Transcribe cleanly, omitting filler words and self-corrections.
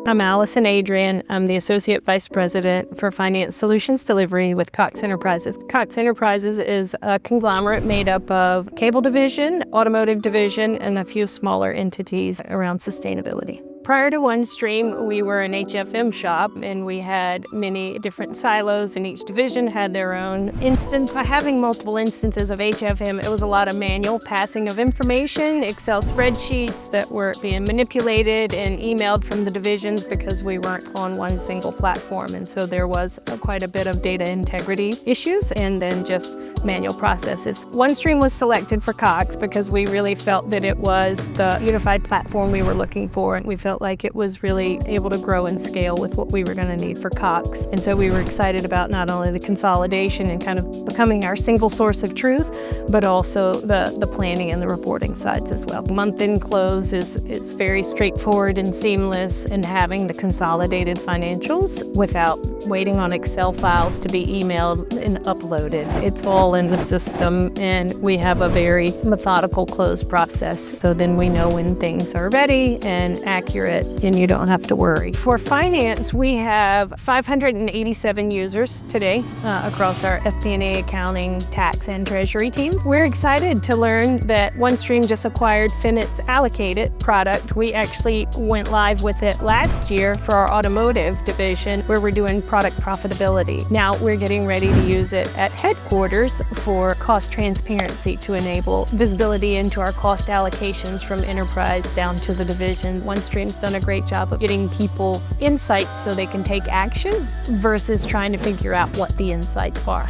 I'm Allison Adrienne. I'm the Associate Vice President for Finance Solutions Delivery with Cox Enterprises. Cox Enterprises is a conglomerate made up of cable division, automotive division, and a few smaller entities around sustainability. Prior to OneStream, we were an HFM shop, and we had many different silos, and each division had their own instance. By having multiple instances of HFM, it was a lot of manual passing of information, Excel spreadsheets that were being manipulated and emailed from the divisions because we weren't on one single platform. And so there was quite a bit of data integrity issues and then just manual processes. OneStream was selected for Cox because we really felt that it was the unified platform we were looking for, and we felt like it was really able to grow and scale with what we were going to need for Cox. And so we were excited about not only the consolidation and kind of becoming our single source of truth, but also the planning and the reporting sides as well. Month-end close is very straightforward and seamless, and having the consolidated financials without waiting on Excel files to be emailed and uploaded. It's all in the system, and we have a very methodical close process. So then we know when things are ready and accurate, and you don't have to worry. For finance, we have 587 users today across our FP&A, accounting, tax, and treasury teams. We're excited to learn that OneStream just acquired Finit's Allocated product. We actually went live with it last year for our automotive division, where we're doing product profitability. Now we're getting ready to use it at headquarters for cost transparency to enable visibility into our cost allocations from enterprise down to the division. OneStream's done a great job of getting people insights so they can take action versus trying to figure out what the insights are.